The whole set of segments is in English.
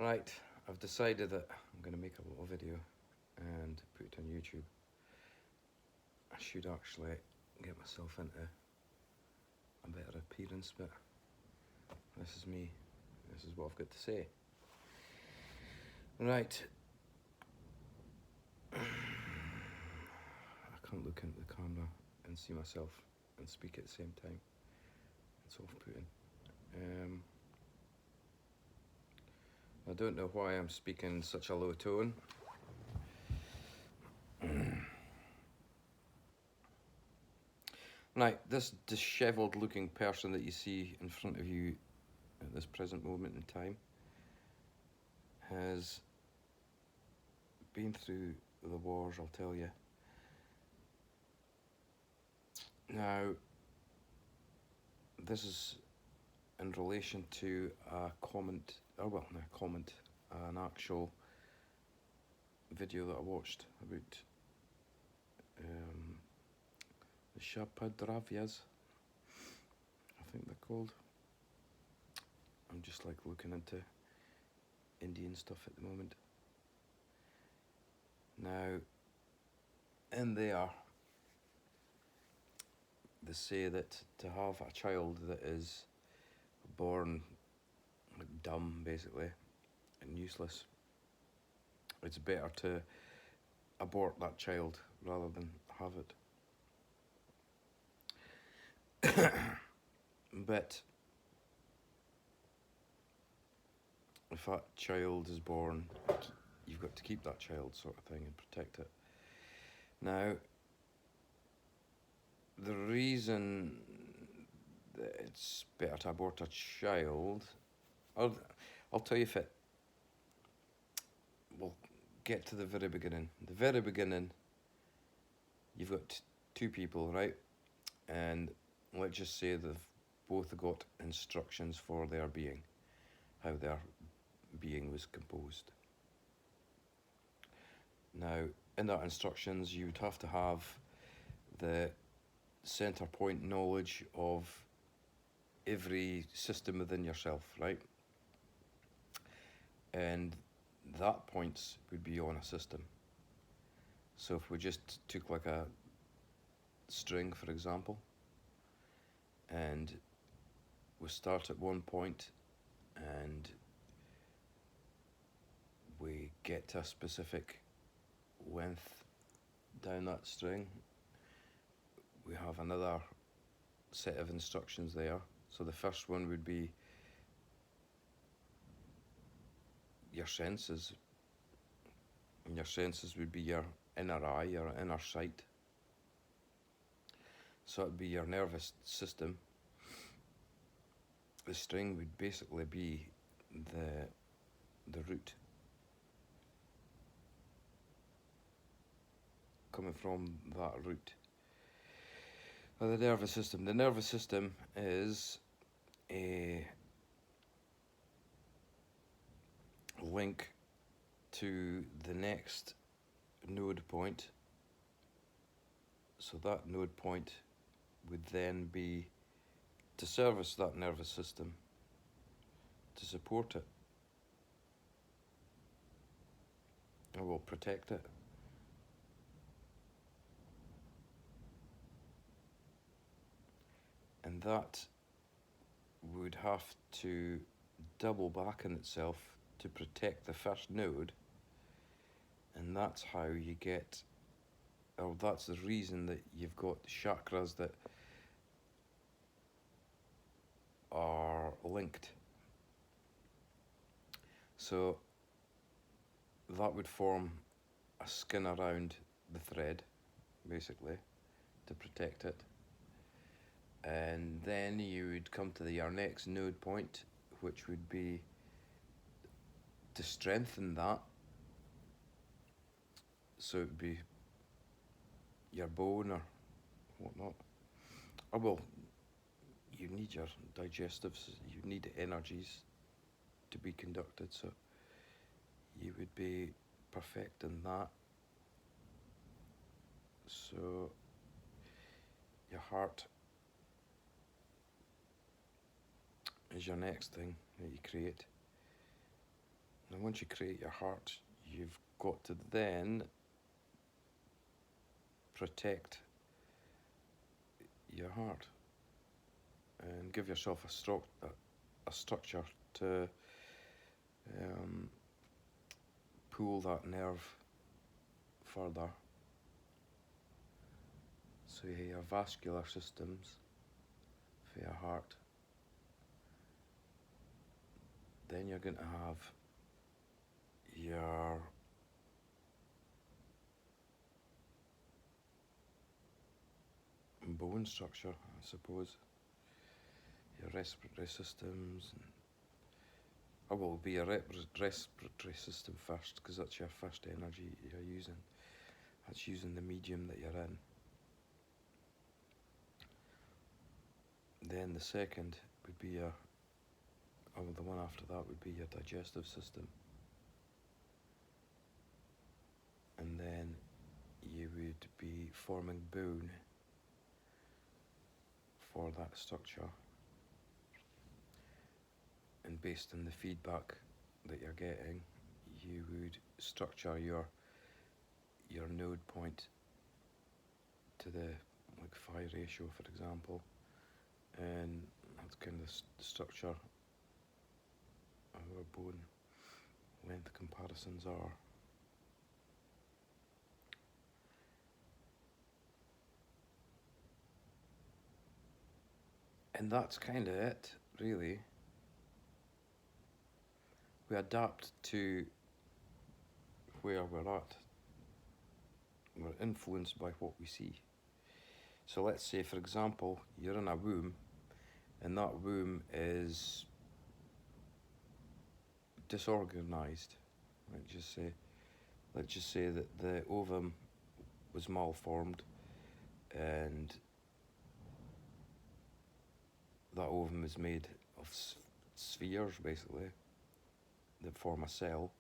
Right, I've decided that I'm going to make a little video and put it on YouTube. I should actually get myself into a better appearance, but this is me. This is what I've got to say. Right. I can't look into the camera and see myself and speak at the same time. It's off-putting. I don't know why I'm speaking in such a low tone. Right, this dishevelled looking person that you see in front of you at this present moment in time has been through the wars, I'll tell you. Now, this is in relation to a comment, an actual video that I watched about the Shapadravyas, I think they're called. I'm just like looking into Indian stuff at the moment. Now, in there, they say that to have a child that is born like dumb, basically, and useless, it's better to abort that child rather than have it. But if that child is born, you've got to keep that child, sort of thing, and protect it. Now, the reason that it's better to abort a child, I'll tell you if it. We'll get to the very beginning. The very beginning, you've got two people, right? And let's just say they've both got instructions for their being, how their being was composed. Now, in that instructions, you would have to have the center point knowledge of every system within yourself, right? And that points would be on a system. So if we just took like a string, for example, and we start at one point and we get to a specific length down that string, we have another set of instructions there. So the first one would be your senses, and your senses would be your inner eye, your inner sight. So it'd be your nervous system. The string would basically be the root coming from that root. The nervous system. The nervous system is a link to the next node point. So that node point would then be to service that nervous system, to support it, and will protect it. And that would have to double back on itself to protect the first node, and that's how you get, or that's the reason that you've got chakras that are linked. So that would form a skin around the thread, basically, to protect it. And then you would come to your next node point, which would be to strengthen that. So it would be your bone or whatnot. Or well, you need your digestives, you need energies to be conducted, so you would be perfecting that. So your heart is your next thing that you create. And once you create your heart, you've got to then protect your heart and give yourself a structure to pull that nerve further. So you have your vascular systems for your heart. Then you're going to have your bone structure, I suppose. Your respiratory systems. Or will be your respiratory system first, because that's your first energy you're using. That's using the medium that you're in. Then the second would be the one after that would be your digestive system. And then you would be forming bone for that structure. And based on the feedback that you're getting, you would structure your node point to the phi ratio, for example, and that's kind of the structure of our bone length comparisons are. And that's kind of it, really. We adapt to where we're at. We're influenced by what we see. So let's say, for example, you're in a womb, and that womb is disorganized. Let's just say that the ovum was malformed, and that ovum is made of spheres, basically, that form a cell.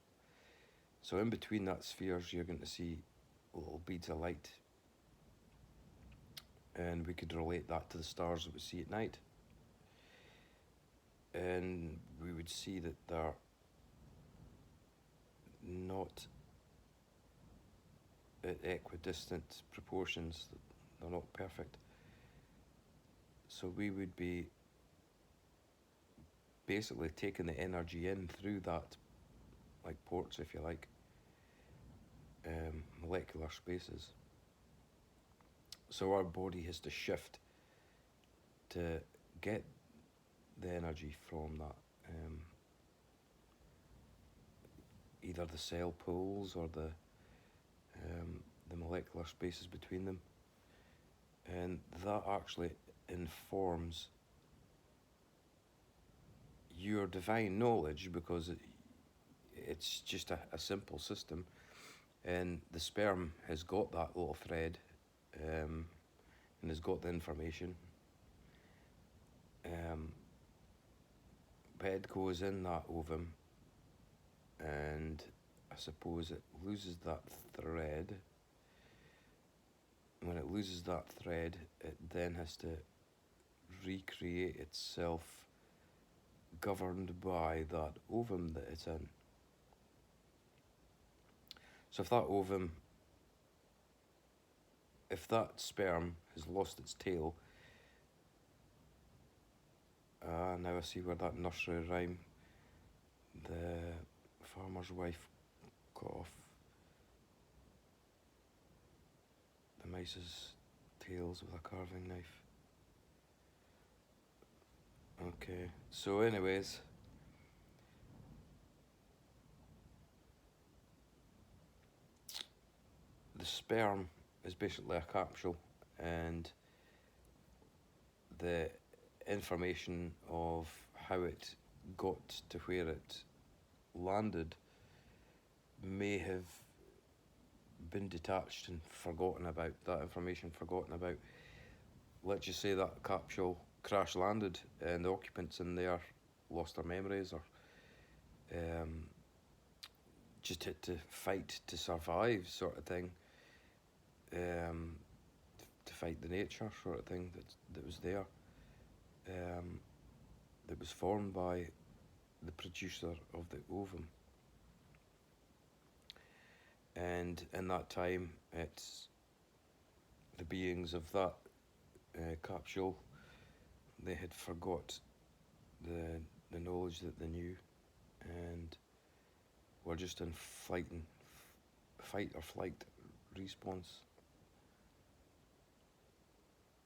So in between that spheres, you're going to see little beads of light, and we could relate that to the stars that we see at night. And we would see that they're not at equidistant proportions, they're not perfect. So we would be basically taking the energy in through that, like ports, if you like, molecular spaces. So our body has to shift to get the energy from that, either the cell pools or the molecular spaces between them, and that actually informs your divine knowledge, because it's just a simple system, and the sperm has got that little thread, and has got the information. Head goes in that ovum, and I suppose it loses that thread. When it loses that thread, it then has to recreate itself, governed by that ovum that it's in. So if that sperm has lost its tail, now I see where that nursery rhyme, the farmer's wife cut off the mice's tails with a carving knife. Okay, so anyways, the sperm is basically a capsule, and the information of how it got to where it landed may have been detached and forgotten about, that information forgotten about. Let's just say that capsule crash landed and the occupants in there lost their memories, or just had to fight to survive, sort of thing, to fight the nature, sort of thing, that was there, that was formed by the producer of the ovum. And in that time, it's the beings of that capsule. They had forgot the knowledge that they knew, and were just in fight or flight response.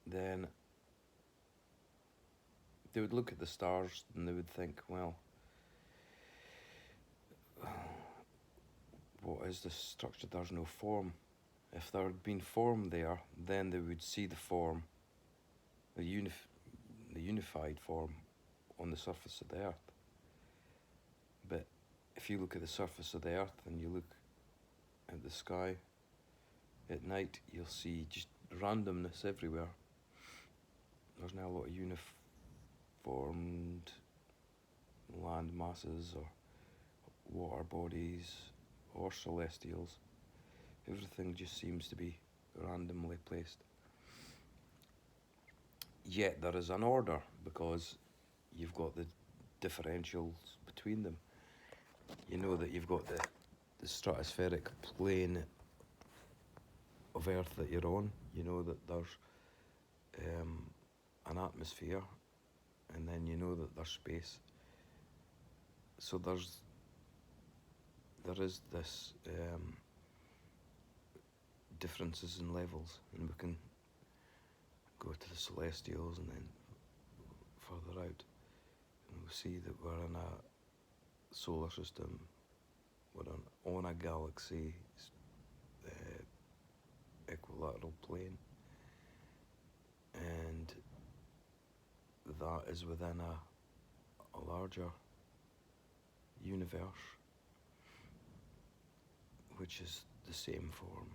Then they would look at the stars and they would think, well, what is this structure? There's no form. If there had been form there, then they would see the form, the unified form on the surface of the earth. But if you look at the surface of the earth and you look at the sky at night, you'll see just randomness everywhere. There's now a lot of uniformed land masses or water bodies or celestials. Everything just seems to be randomly placed. Yet there is an order, because you've got the differentials between them. You know that you've got the stratospheric plane of Earth that you're on. You know that there's an atmosphere, and then you know that there's space. So there is this differences in levels, and we can go to the celestials and then further out, and we'll see that we're in a solar system, we're on a galaxy equilateral plane, and that is within a larger universe, which is the same form,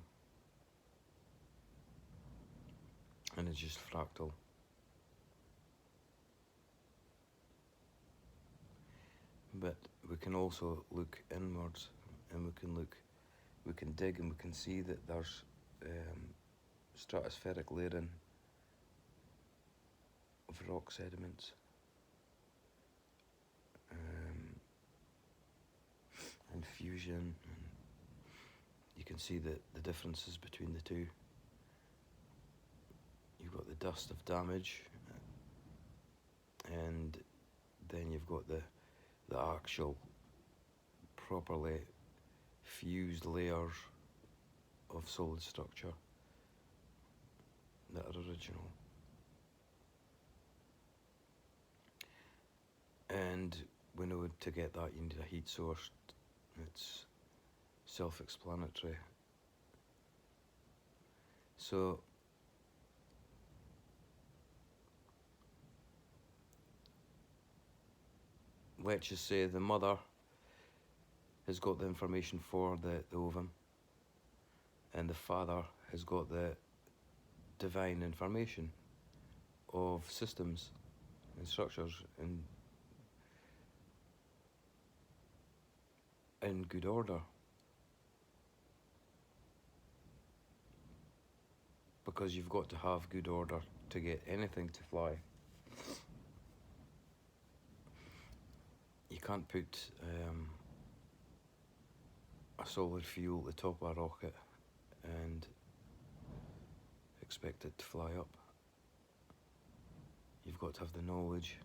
and it's just fractal. But we can also look inwards, and we can dig, and we can see that there's stratospheric layering of rock sediments, and fusion, and you can see the differences between the two. You've got the dust of damage, and then you've got the actual properly fused layers of solid structure that are original. And we know to get that you need a heat source. It's self-explanatory. So let's just say the mother has got the information for the ovum, and the father has got the divine information of systems and structures in good order. Because you've got to have good order to get anything to fly. You can't put a solid fuel at the top of a rocket and expect it to fly up. You've got to have the knowledge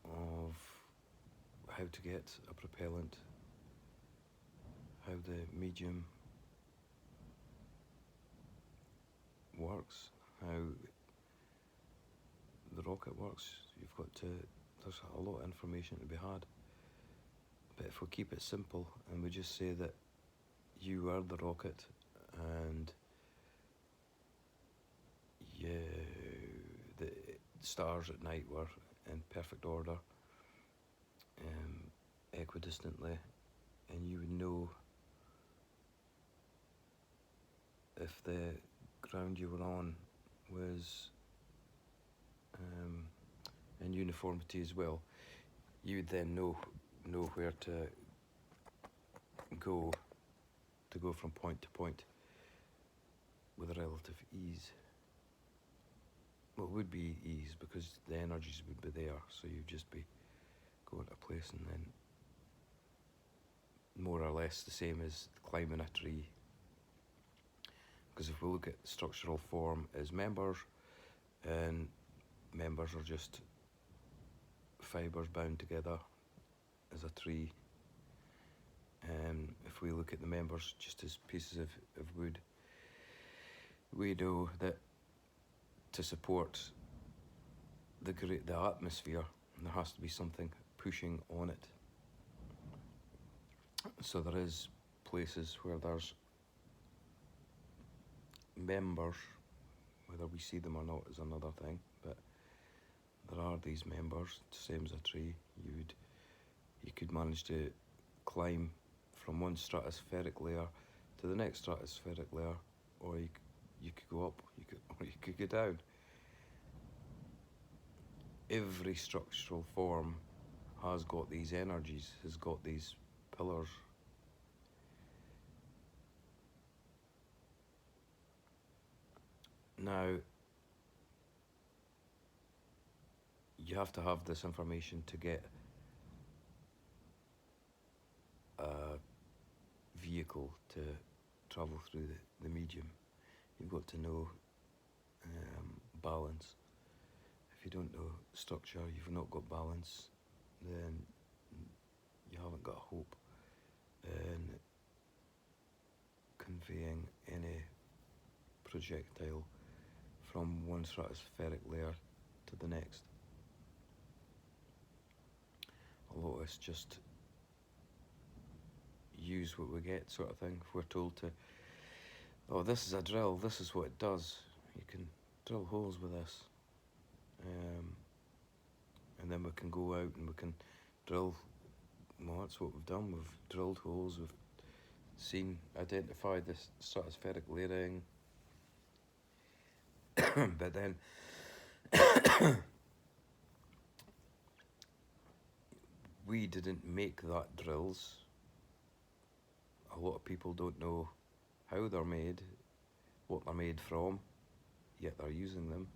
of how to get a propellant, how the medium works, how the rocket works. You've got to, there's a lot of information to be had. But if we keep it simple and we just say that you are the rocket, and the stars at night were in perfect order, equidistantly, and you would know if the ground you were on was in uniformity as well. You would then know where to go from point to point with a relative ease. Well, it would be ease because the energies would be there, so you'd just be going to a place and then more or less the same as climbing a tree. Because if we look at structural form as members, and members are just fibres bound together as a tree. If we look at the members just as pieces of wood, we know that to support the atmosphere, there has to be something pushing on it. So there is places where there's members, whether we see them or not is another thing, but there are these members, same as a tree. You could manage to climb from one stratospheric layer to the next stratospheric layer, or you could go up, or you could go down. Every structural form has got these energies, has got these pillars. Now, you have to have this information to get a vehicle to travel through the medium. You've got to know balance. If you don't know structure, you've not got balance, then you haven't got hope in conveying any projectile from one stratospheric layer to the next. A lot of us just use what we get, sort of thing. If we're told to, oh, this is a drill, this is what it does, you can drill holes with this, and then we can go out and we can drill. Well, that's what we've done. We've drilled holes, we've identified this stratospheric layering, but then we didn't make that drills. A lot of people don't know how they're made, what they're made from, yet they're using them.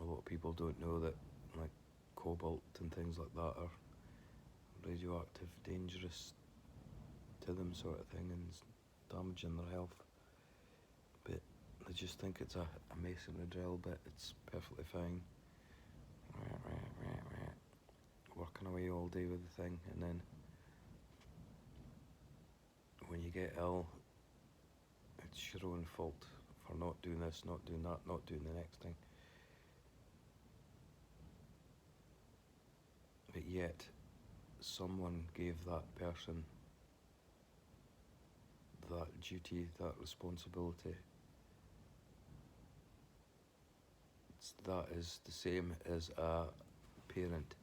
A lot of people don't know that, like, cobalt and things like that are radioactive, dangerous to them, sort of thing, and damaging their health. But they just think it's a masonry drill, but it's perfectly fine. Working away all day with the thing, and then when you get ill, it's your own fault for not doing this, not doing that, not doing the next thing. But yet, someone gave that person that duty, that responsibility. That is the same as a parent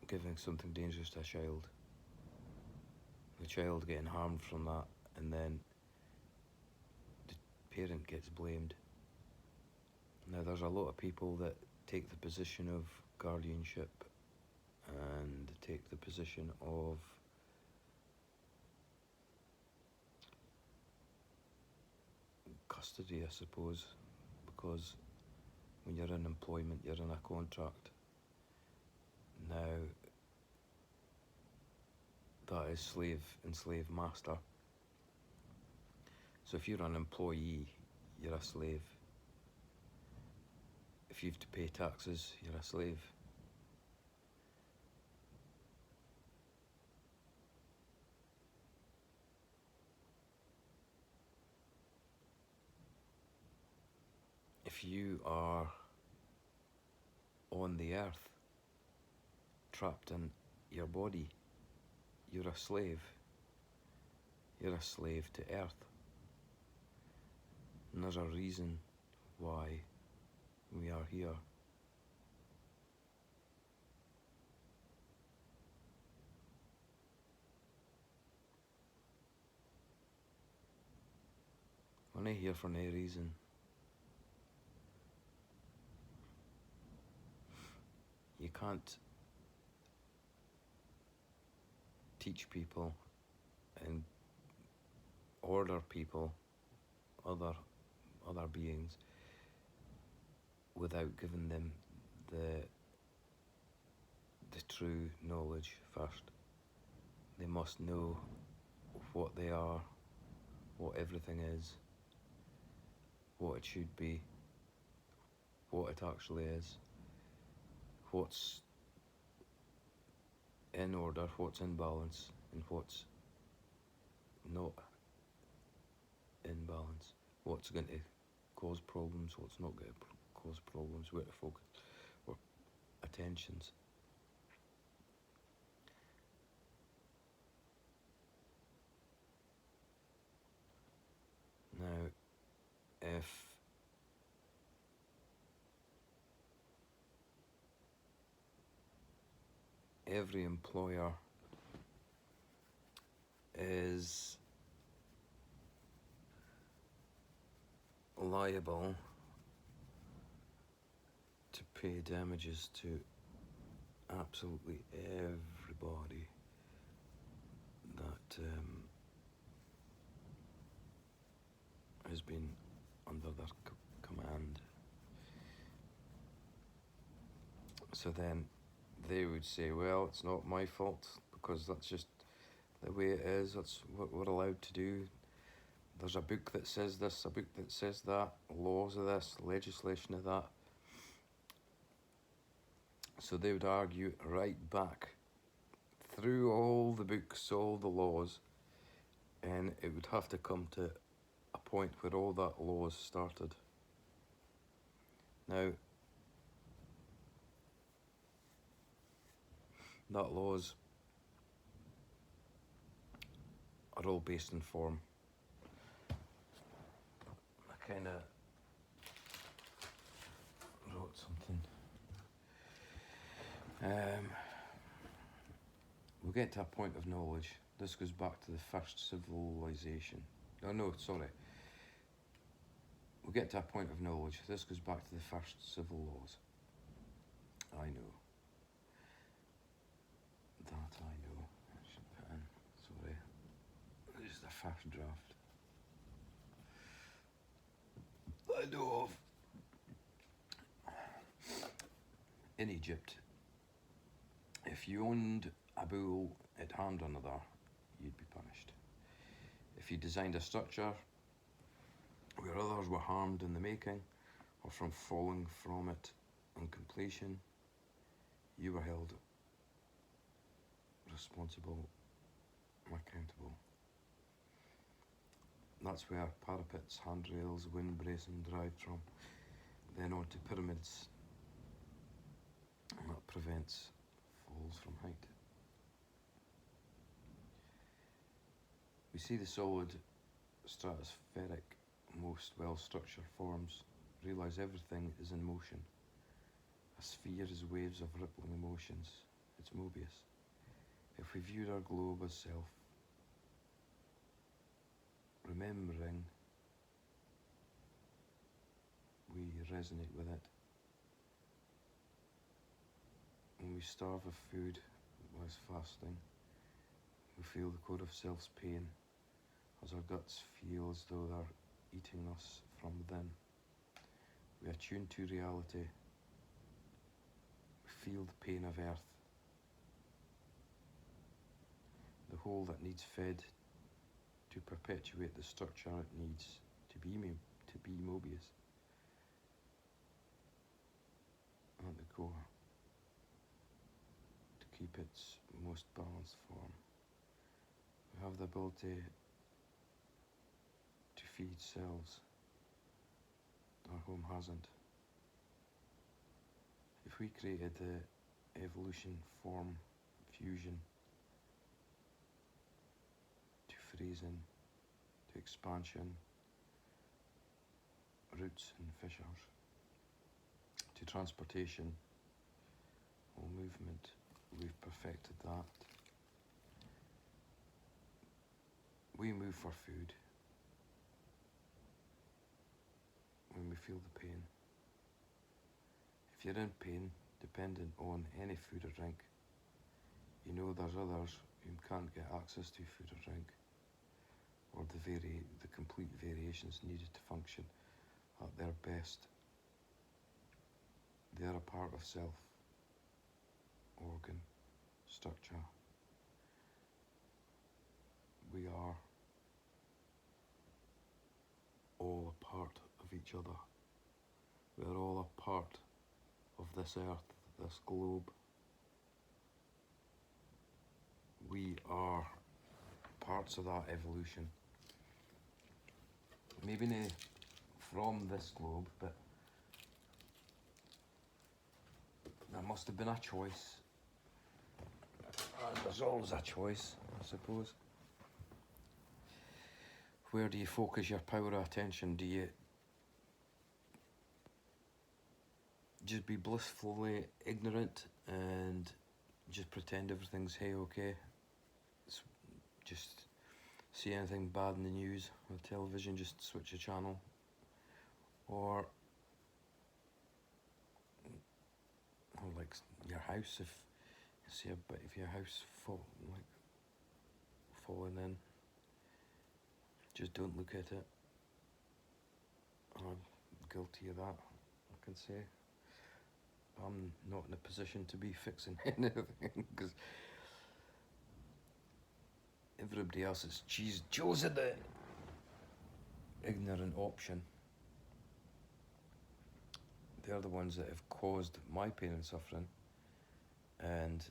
giving something dangerous to a child. The child getting harmed from that, and then the parent gets blamed. Now, there's a lot of people that take the position of guardianship and take the position of custody, I suppose, because when you're in employment, you're in a contract. Now, that is slave and slave master. So if you're an employee, you're a slave. If you have to pay taxes, you're a slave. If you are on the earth, trapped in your body, you're a slave. You're a slave to earth. And there's a reason why we are here. We're not here for no reason. You can't teach people and order people, other beings, without giving them the true knowledge first. They must know what they are, what everything is, what it should be, what it actually is, what's in order, what's in balance, and what's not in balance, what's going to cause problems, what's not going to cause problems, where to focus or attentions. Now, if every employer is liable to pay damages to absolutely everybody that has been under their command, so then they would say, well, it's not my fault because that's just the way it is, that's what we're allowed to do. There's a book that says this, a book that says that, laws of this, legislation of that. So they would argue right back through all the books, all the laws, and it would have to come to a point where all that laws started. Now, that laws are all based in form. I kind of wrote something. We'll get to a point of knowledge. This goes back to the first civilization. No, sorry. We'll get to a point of knowledge. This goes back to the first civil laws. I know. That I know. I should put in. Sorry. This is the first draft I know of. In Egypt, if you owned a bull it harmed another, you'd be punished. If you designed a structure where others were harmed in the making or from falling from it on completion, you were held responsible and accountable. That's where parapets, handrails, wind bracing derived from, then on to pyramids, and that prevents falls from height. We see the solid, stratospheric, most well-structured forms realise everything is in motion. A sphere is waves of rippling emotions. It's Mobius. If we viewed our globe as self, remembering, we resonate with it. When we starve of food whilst fasting, we feel the core of self's pain, as our guts feel as though they're eating us from within. We attune to reality. We feel the pain of earth, the hole that needs fed to perpetuate the structure it needs to be Mobius at the core, to keep its most balanced form. We have the ability to feed cells. Our home hasn't. If we created the evolution form fusion to freezing, to expansion, roots and fissures, to transportation or movement, we've perfected that. We move for food when we feel the pain. If you're in pain, dependent on any food or drink, you know there's others who can't get access to food or drink, or the complete variations needed to function at their best. They are a part of self, organ, structure. We are all a part of each other. We are all a part of this earth, this globe. We are parts of that evolution. Maybe not from this globe, but there must have been a choice. There's always a choice, I suppose. Where do you focus your power of attention? Do you just be blissfully ignorant and just pretend everything's hey-okay? Just see anything bad in the news or television, just switch a channel? Or like your house, if you see a bit of your house falling in, just don't look at it. I'm guilty of that, I can say. I'm not in a position to be fixing anything because everybody else has chosen the ignorant option. They're the ones that have caused my pain and suffering, and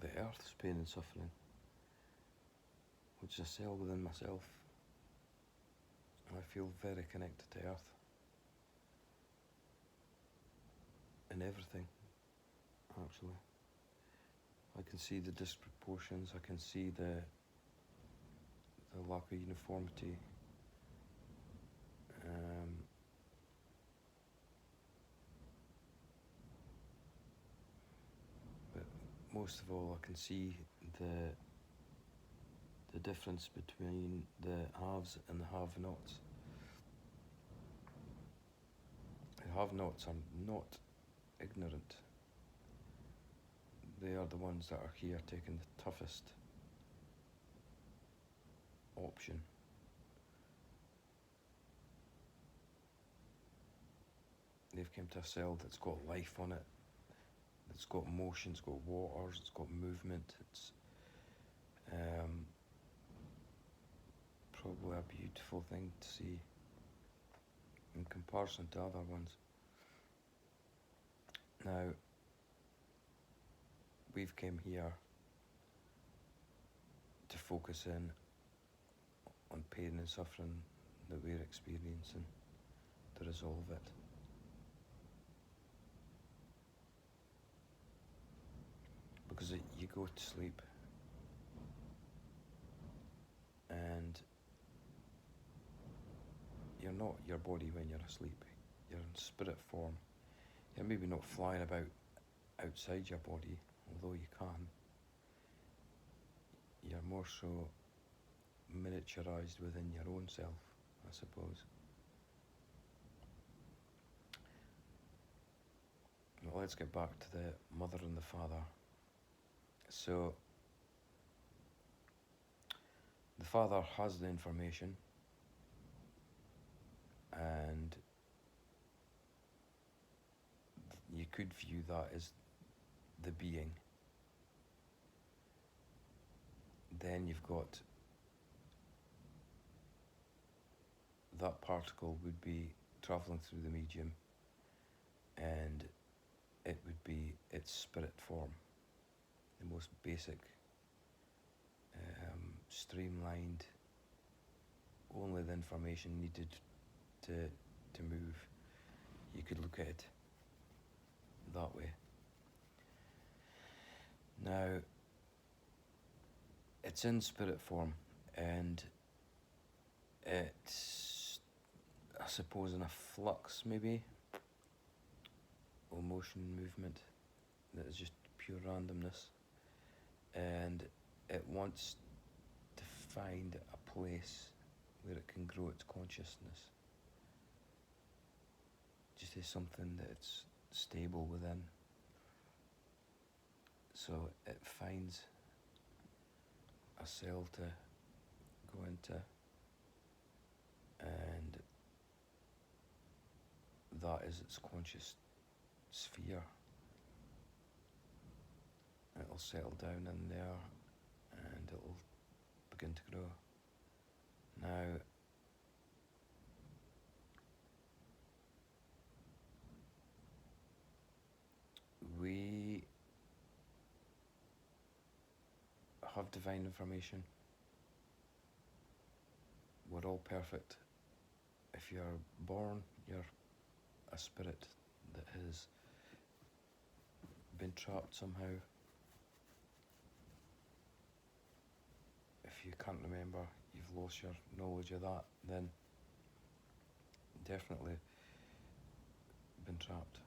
the earth's pain and suffering, which is a cell within myself. I feel very connected to earth and everything, actually. I can see the disproportions, I can see the lack of uniformity. But most of all, I can see the difference between the haves and the have-nots. The have-nots are not ignorant. They are the ones that are here taking the toughest option. They've come to a cell that's got life on it, it's got motion, it's got waters, it's got movement. It's probably a beautiful thing to see in comparison to other ones. Now, we've come here to focus in on pain and suffering that we're experiencing, to resolve it. Because you go to sleep and you're not your body when you're asleep. You're in spirit form. You're maybe not flying about outside your body, although you can. You're more so miniaturized within your own self, I suppose. Well, let's get back to the mother and the father. So, the father has the information, and you could view that as the being. Then you've got that particle would be travelling through the medium, and it would be its spirit form, the most basic, streamlined, only the information needed to move. You could look at it that way. Now, it's in spirit form, and it's, I suppose, in a flux, maybe, or motion, movement, that is just pure randomness, and it wants to find a place where it can grow its consciousness, just as something that's stable within. So it finds a cell to go into, and that is its conscious sphere. It'll settle down in there and it'll begin to grow. Now, we have divine information. We're all perfect. If you're born, you're a spirit that has been trapped somehow. If you can't remember, you've lost your knowledge of that, then definitely been trapped.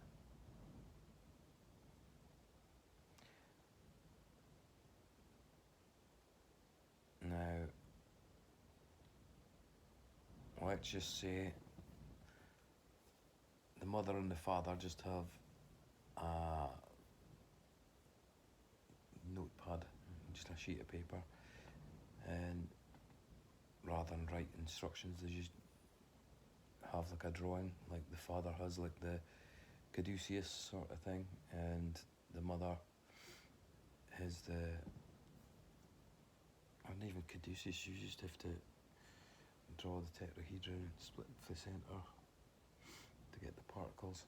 Now, let's just say the mother and the father just have a notepad, just a sheet of paper, and rather than write instructions, they just have like a drawing, like the father has like the caduceus sort of thing, and the mother has the, or not even caduceus, you just have to draw the tetrahedron and split the centre to get the particles,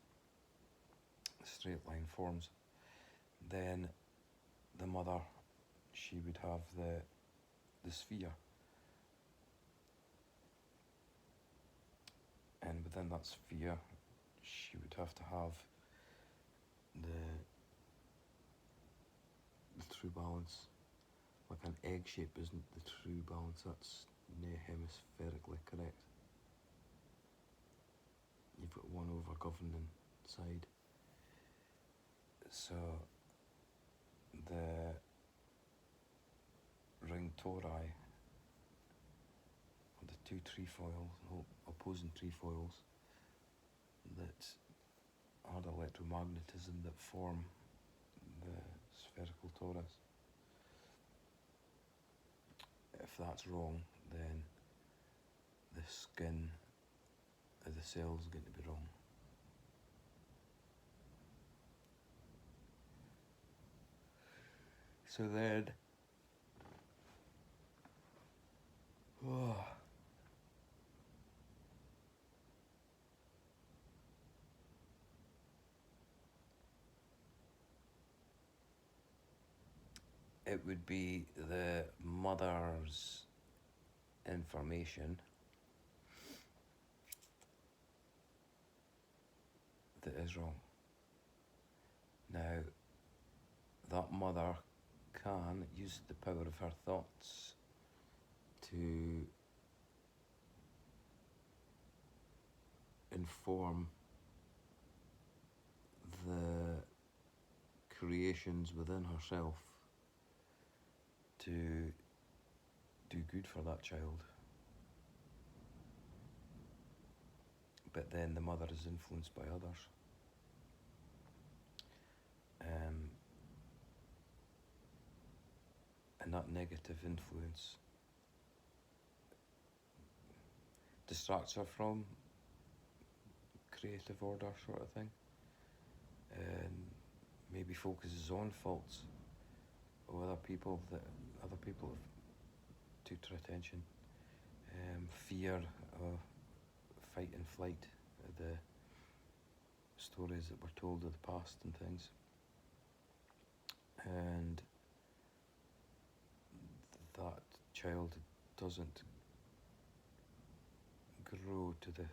straight line forms. Then the mother, she would have the sphere, and within that sphere she would have to have the true balance. Like an egg shape isn't the true balance, that's hemispherically correct. You've got one over governing side. So the ring tori, or the two trefoils, opposing trefoils that are the electromagnetism that form the spherical torus. If that's wrong, then the skin of the cell is going to be wrong. So then, it would be the mother's information that is wrong. Now, that mother can use the power of her thoughts to inform the creations within herself to do good for that child. But then the mother is influenced by others. And that negative influence distracts her from creative order, sort of thing, and maybe focuses on faults of other people that other people have took to attention. Fear, fight and flight, the stories that were told of the past and things, and that child doesn't grow to the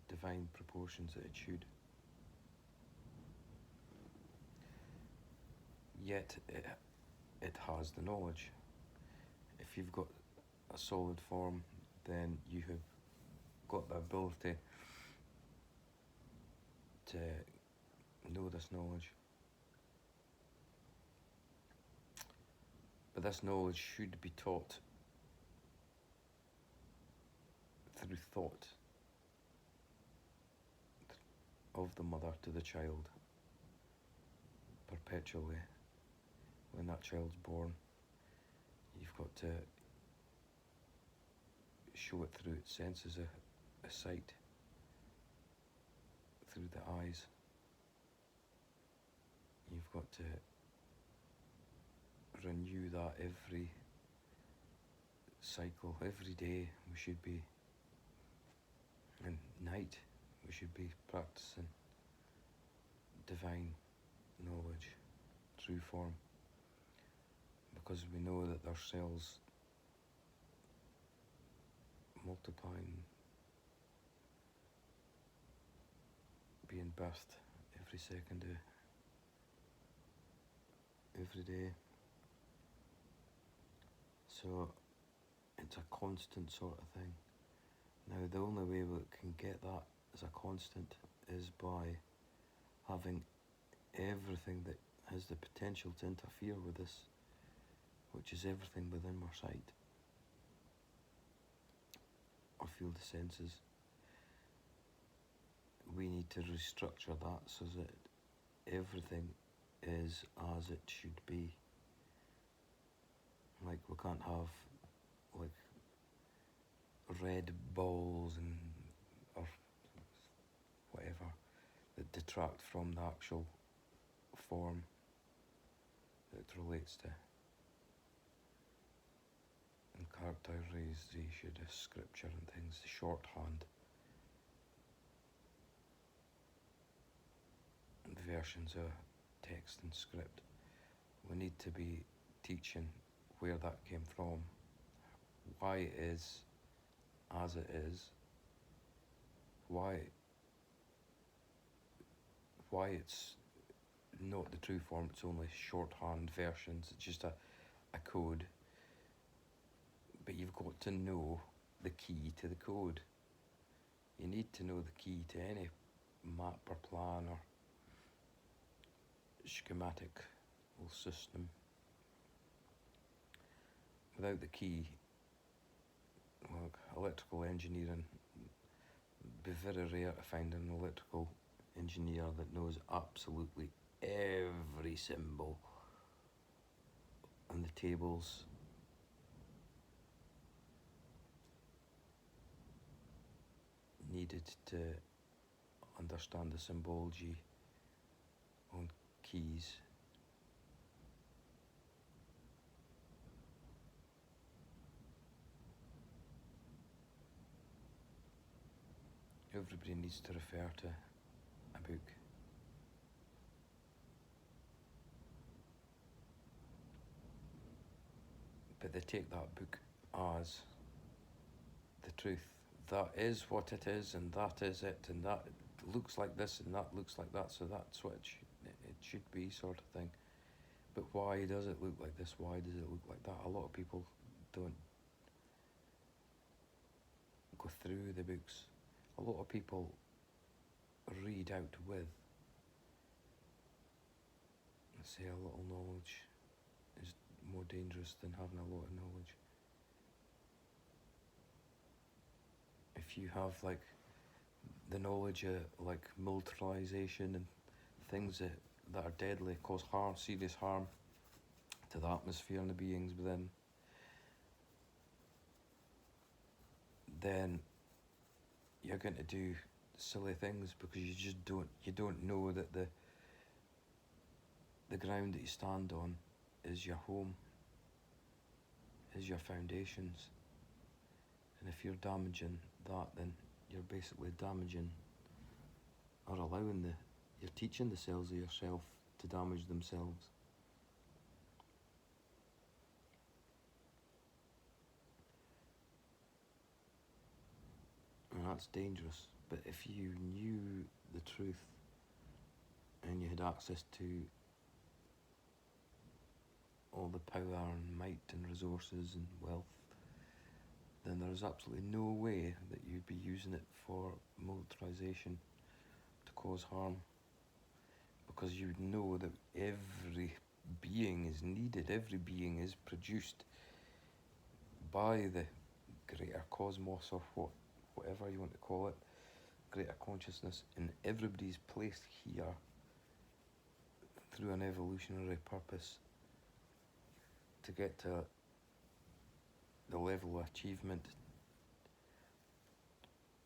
divine proportions that it should. Yet it has the knowledge. If you've got a solid form, then you have got the ability to know this knowledge. But this knowledge should be taught through thought of the mother to the child perpetually. When that child's born, you've got to show it through its senses of sight, through the eyes, we've got to renew that every cycle, every day we should be, and night we should be practicing divine knowledge, true form, because we know that their cells multiplying, being birthed every second of every day. So it's a constant sort of thing. Now the only way we can get that as a constant is by having everything that has the potential to interfere with this, which is everything within our sight, or feel the senses. We need to restructure that so that everything is as it should be. Like, we can't have like red balls and or whatever that detract from the actual form that it relates to. And characterization of scripture and things, the shorthand and versions of text and script. We need to be teaching where that came from, why it is as it is, why it's not the true form, it's only shorthand versions, it's just a code. But you've got to know the key to the code. You need to know the key to any map or plan or schematic system. Without the key, like electrical engineering, it'd be very rare to find an electrical engineer that knows absolutely every symbol on the tables. Needed to understand the symbology on keys. Everybody needs to refer to a book. But they take that book as the truth. That is what it is, and that is it, and that looks like this, and that looks like that, so that's what it should be, sort of thing. But why does it look like this? Why does it look like that? A lot of people don't go through the books. A lot of people read out with. Say a little knowledge is more dangerous than having a lot of knowledge. If you have like the knowledge of like militarization and things that are deadly, cause harm, serious harm to the atmosphere and the beings within, then you're going to do silly things because you don't know that the ground that you stand on is your home, is your foundations. And if you're damaging that, then you're basically damaging or you're teaching the cells of yourself to damage themselves. And that's dangerous. But if you knew the truth and you had access to all the power and might and resources and wealth, then there's absolutely no way that you'd be using it for militarization to cause harm, because you know that every being is needed, every being is produced by the greater cosmos, or whatever you want to call it, greater consciousness, and everybody's placed here through an evolutionary purpose to get to the level of achievement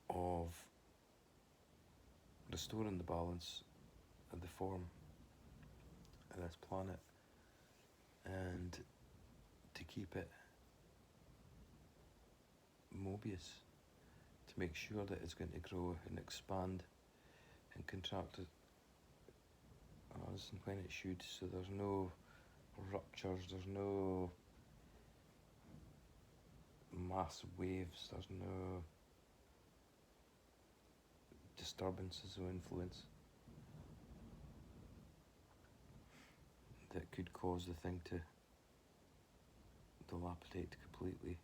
of restoring the balance of the form of this planet, and to keep it Mobius, to make sure that it's going to grow and expand and contract as and when it should, so there's no ruptures, there's no mass waves, there's no disturbances of influence that could cause the thing to dilapidate completely.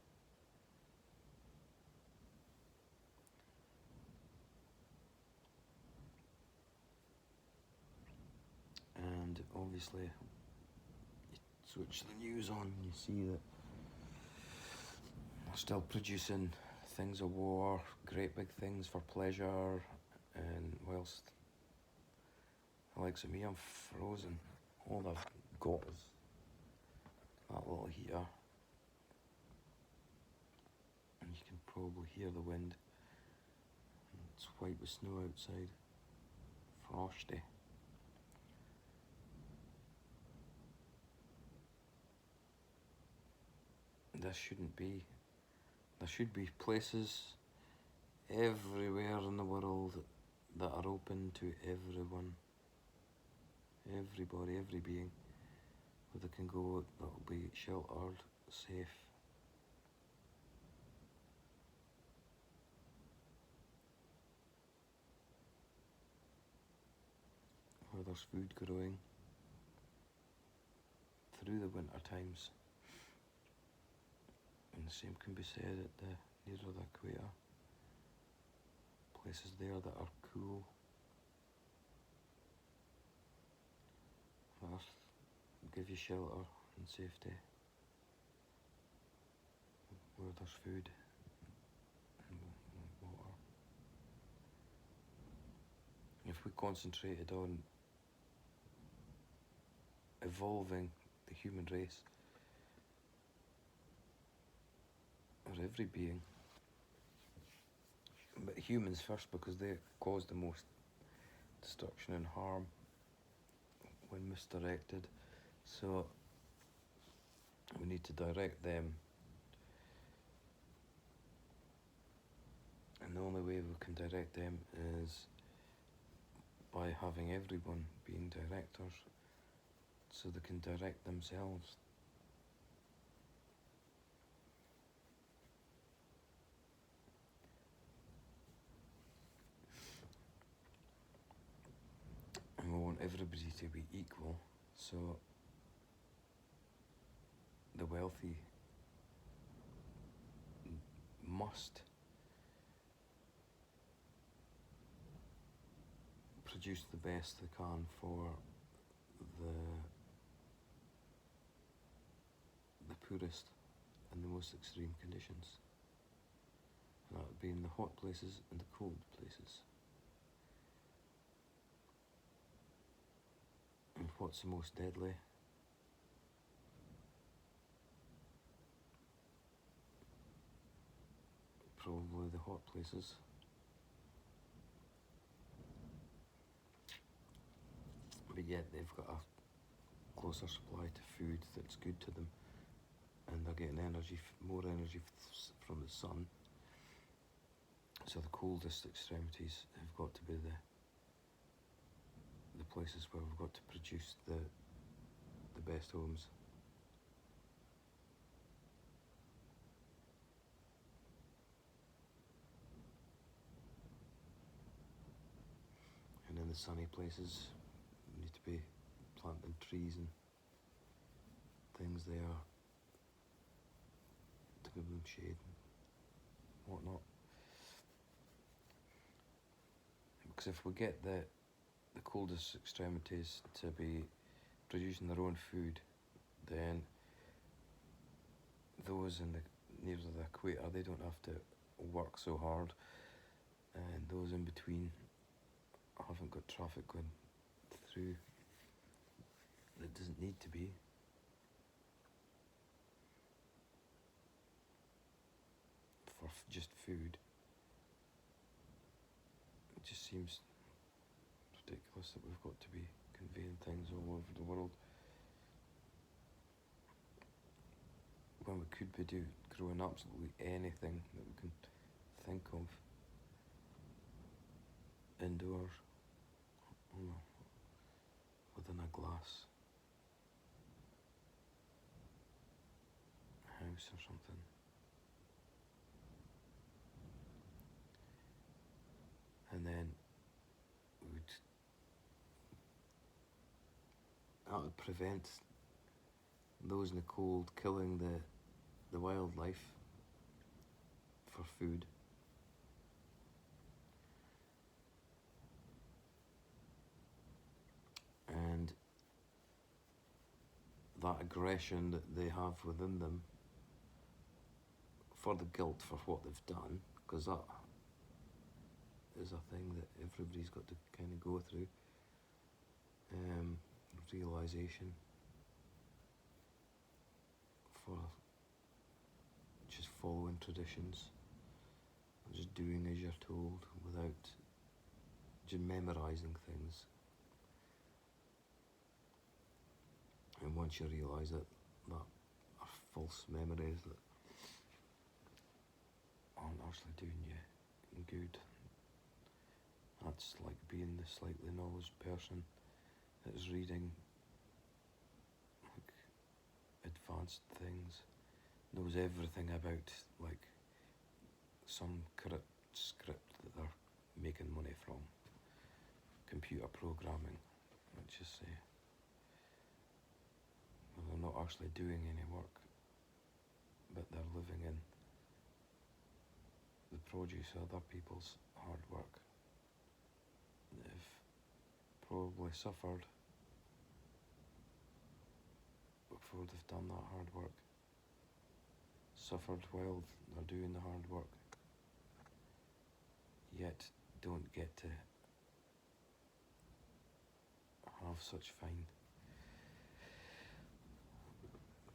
And obviously, you switch the news on and you see that they're still producing things of war, great big things for pleasure, and whilst the likes of me, I'm frozen. All I've got is that little heater, and you can probably hear the wind. It's white with snow outside, frosty. This shouldn't be. There should be places everywhere in the world that are open to everyone, everybody, every being, where they can go, that'll be sheltered, safe. Where there's food growing through the winter times. And the same can be said at the nearer the equator. Places there that are cool. That give you shelter and safety. Where there's food and water. If we concentrated on evolving the human race, or every being, but humans first, because they cause the most destruction and harm when misdirected, so we need to direct them, and the only way we can direct them is by having everyone being directors, so they can direct themselves. And we want everybody to be equal, so the wealthy must produce the best they can for the poorest and the most extreme conditions. And that would be in the hot places and the cold places. And what's the most deadly? Probably the hot places. But yet they've got a closer supply to food that's good to them, and they're getting energy, more energy from the sun. So the coldest extremities have got to be the places where we've got to produce the best homes. And in the sunny places, we need to be planting trees and things there to give them shade and whatnot. Because if we get the coldest extremities to be producing their own food, then those in the near the equator, they don't have to work so hard, and those in between haven't got traffic going through that doesn't need to be. For just food. It just seems ridiculous. ridiculous that we've got to be conveying things all over the world when we could be growing absolutely anything that we can think of indoors, within a glass house or something. And then that would prevent those in the cold killing the wildlife for food. And that aggression that they have within them for the guilt for what they've done, because that is a thing that everybody's got to kind of go through. Realisation for just following traditions and just doing as you're told without just memorising things. And once you realise that are false memories that aren't actually doing you good, that's like being the slightly knowledge person that is reading like advanced things, knows everything about like some corrupt script that they're making money from, computer programming, let's just say. They're not actually doing any work, but they're living in the produce of other people's hard work. They've probably suffered before they've done that hard work, suffered while they're doing the hard work, yet don't get to have such fine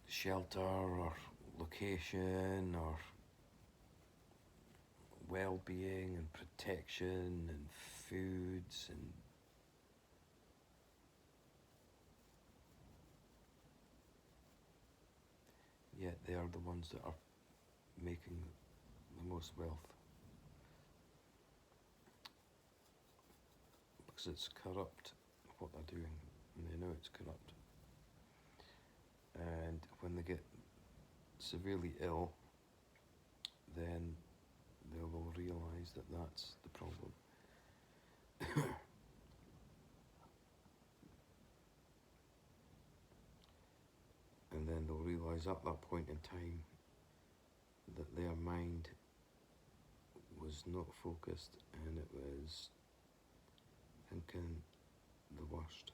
shelter or location or well-being and protection and foods, and yet they are the ones that are making the most wealth, because it's corrupt what they're doing, and they know it's corrupt. And when they get severely ill, then they will realise that that's the problem. And then they'll realise at that point in time that their mind was not focused and it was thinking the worst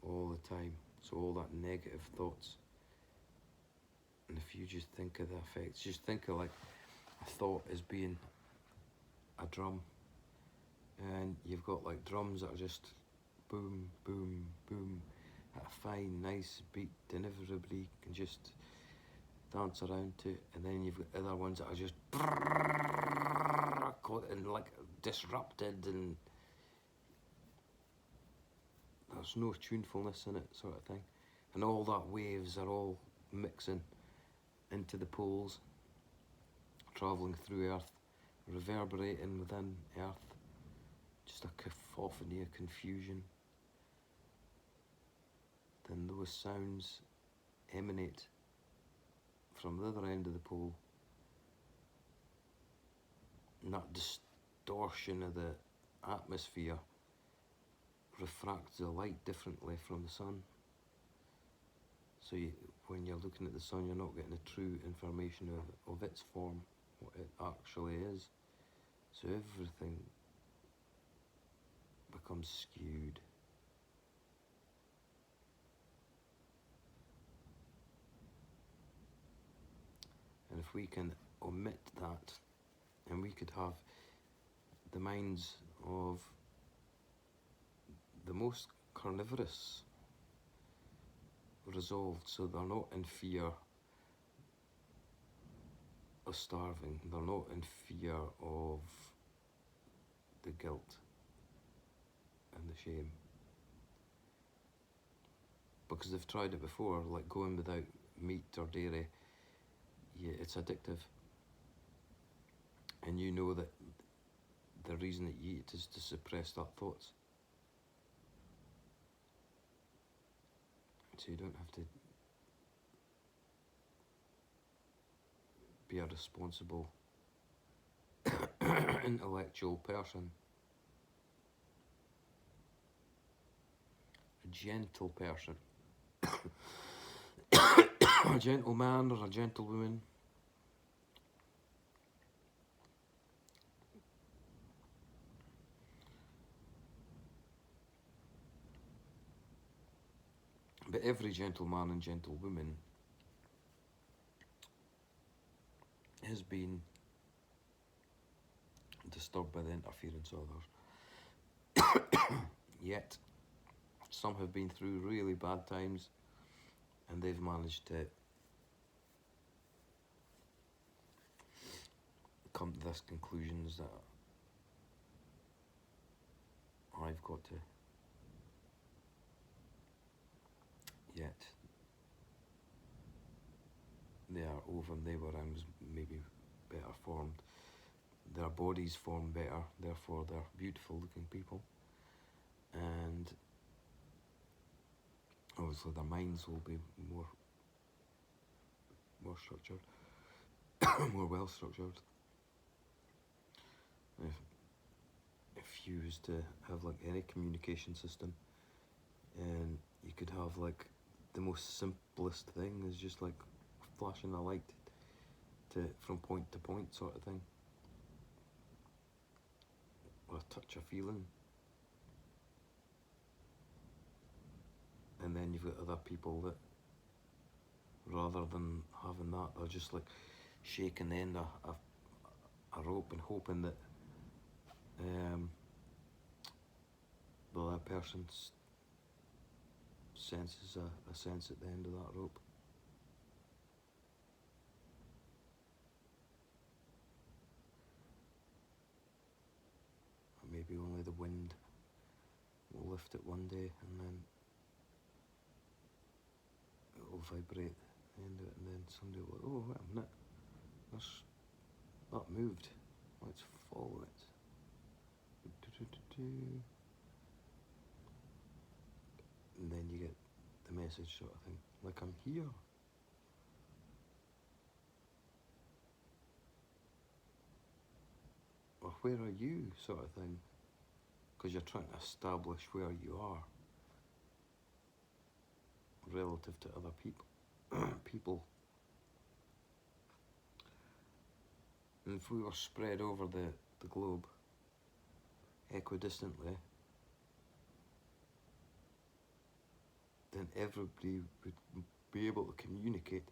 all the time. So all that negative thoughts, and if you just think of the effects, just think of like a thought as being a drum, and you've got like drums that are just boom, boom, boom, at a fine, nice beat, and everybody can just dance around to, and then you've got other ones that are just and like disrupted, and there's no tunefulness in it, sort of thing, and all that waves are all mixing into the poles, travelling through Earth, reverberating within Earth, just a cacophony of confusion. Then those sounds emanate from the other end of the pole, and that distortion of the atmosphere refracts the light differently from the sun. So when you're looking at the sun, you're not getting the true information of its form, what it actually is. So everything becomes skewed. And if we can omit that, and we could have the minds of the most carnivorous resolved, so they're not in fear of starving, they're not in fear of the guilt, and the shame. Because they've tried it before, like going without meat or dairy, yeah, it's addictive. And you know that the reason that you eat is to suppress that thoughts. So you don't have to be a responsible intellectual person. A gentle person. A gentleman or a gentlewoman. But every gentleman and gentlewoman has been disturbed by the interference of others. Yet, some have been through really bad times and they've managed to come to this conclusions that I've got to. Yet, their ovum they were in was maybe better formed. Their bodies form better, therefore they're beautiful looking people. And obviously their minds will be more structured, more well structured. If you was to have like any communication system, and you could have like the most simplest thing is just like flashing a light to from point to point sort of thing, or a touch of feeling. And then you've got other people that rather than having that, they're just like shaking the end of a rope and hoping that the other person senses a sense at the end of that rope. Or maybe only the wind will lift it one day and then it will vibrate at the end of it, and then somebody will go, oh, wait a minute, that moved, let's follow it. And then you get the message sort of thing, like I'm here. Or where are you sort of thing, because you're trying to establish where you are relative to other people. And if we were spread over the globe equidistantly, then everybody would be able to communicate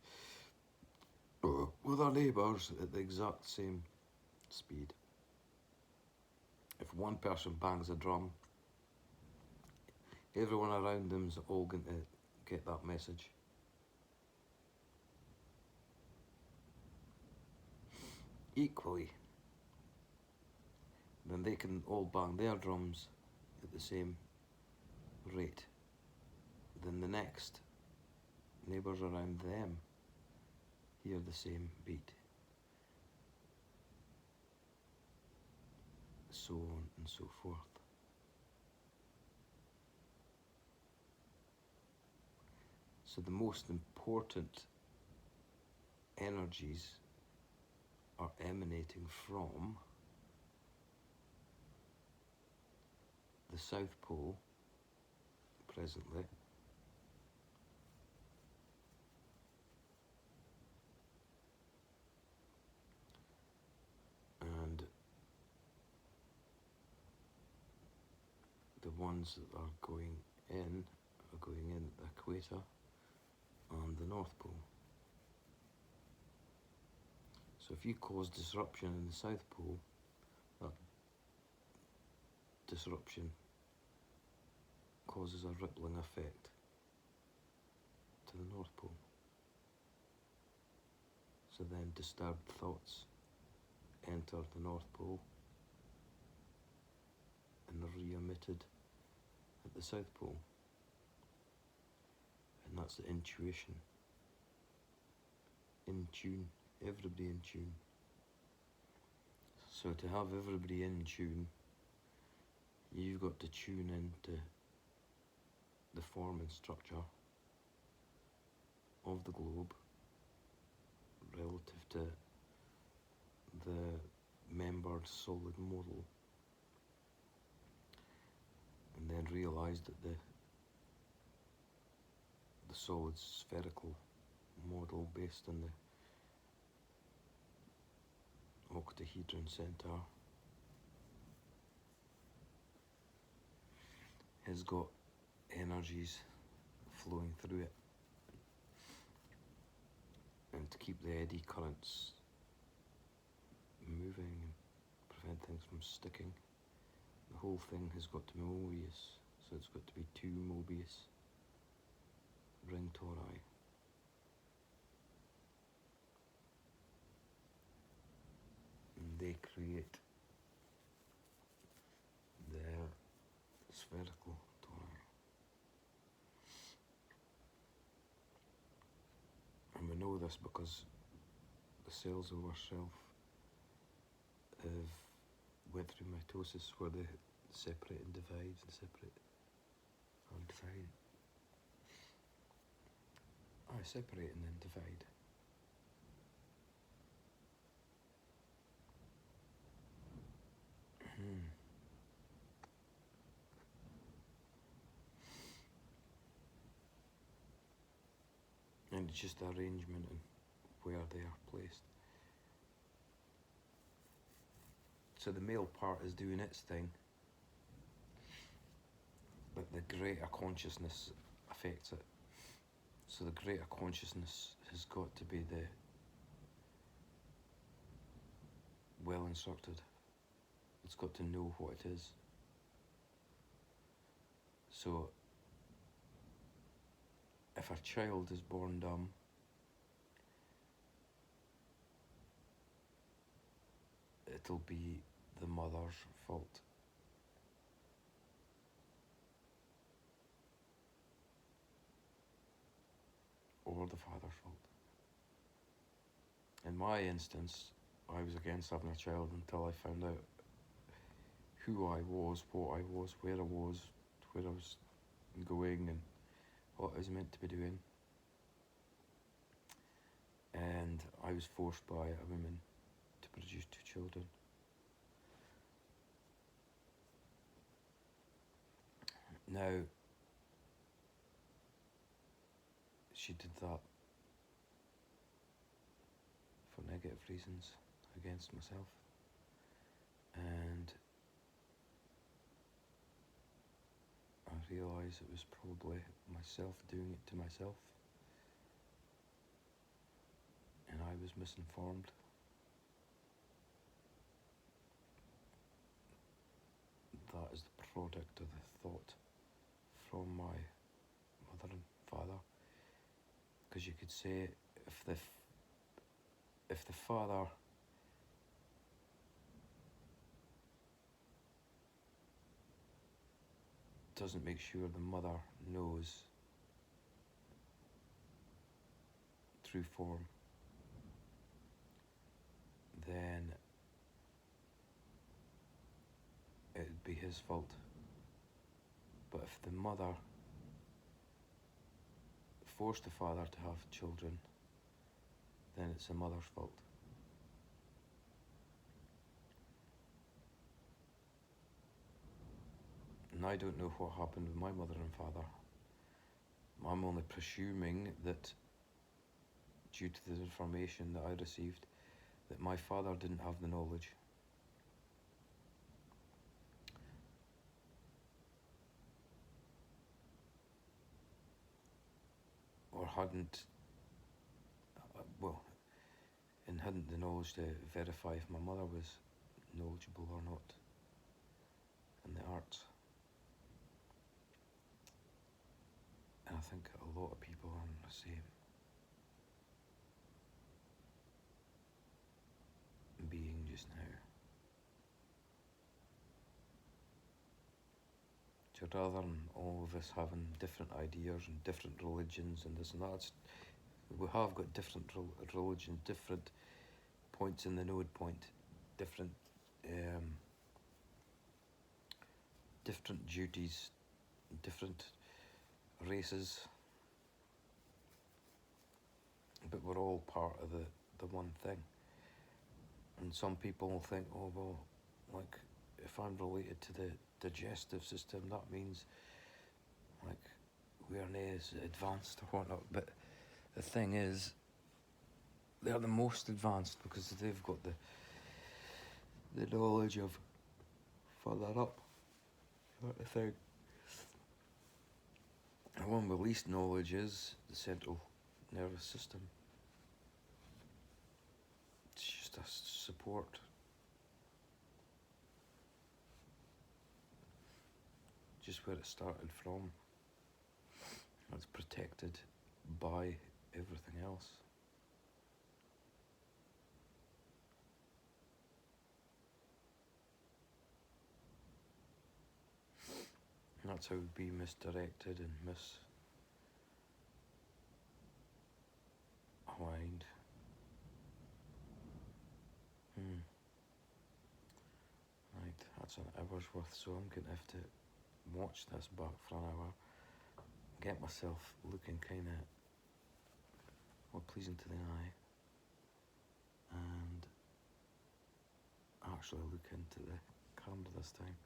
with our neighbours at the exact same speed. If one person bangs a drum, everyone around them's all going to get that message. Equally, then they can all bang their drums at the same rate. Then the next neighbours around them hear the same beat. So on and so forth. So the most important energies are emanating from the South Pole presently, and the ones that are going in the equator and the North Pole. So if you cause disruption in the South Pole, that disruption causes a rippling effect to the North Pole. So then disturbed thoughts enter the North Pole and are re-emitted at the South Pole, and that's the intuition. In tune, everybody in tune. So to have everybody in tune, you've got to tune into the form and structure of the globe relative to the membered solid model, and then realise that the solid spherical model based on the octahedron centre has got energies flowing through it, and to keep the eddy currents moving and prevent things from sticking, the whole thing has got to be Mobius, so it's got to be 2 Mobius ring tori. And they create their spherical tori. And we know this because the cells of our self have went through mitosis, where they separate and divide and separate and divide. Separate and then divide. And it's just arrangement and where they are placed. So the male part is doing its thing, but the greater consciousness affects it. So the greater consciousness has got to be the well instructed. It's got to know what it is. So if a child is born dumb, it'll be the mother's fault. Or the father's fault. In my instance, I was against having a child until I found out who I was, what I was, where I was going, and what I was meant to be doing. And I was forced by a woman to produce 2 children. Now, she did that for negative reasons against myself, and I realised it was probably myself doing it to myself, and I was misinformed. That is the product of the thought from my mother and father, because you could say if the father doesn't make sure the mother knows true form, then it'd be his fault. But if the mother forced the father to have children, then it's the mother's fault. And I don't know what happened with my mother and father. I'm only presuming that due to the information that I received, that my father didn't have the knowledge. Or hadn't the knowledge to verify if my mother was knowledgeable or not in the arts. And I think a lot of people are in the same being just now. rather than all of us having different ideas and different religions and this and that, we have got different religions, different points in the node point, different different duties, different races, but we're all part of the one thing. And some people think, oh well, like if I'm related to the digestive system, that means like we're not as advanced or whatnot. But the thing is, they're the most advanced because they've got the knowledge of further up. That thing. The one with least knowledge is the central nervous system. It's just a support. Just where it started from. It's protected by everything else. And that's how we'd be misdirected and misaligned. Right, that's an hour's worth, so I'm going to have to watch this back for an hour, get myself looking kind of more pleasing to the eye, and actually look into the camera this time.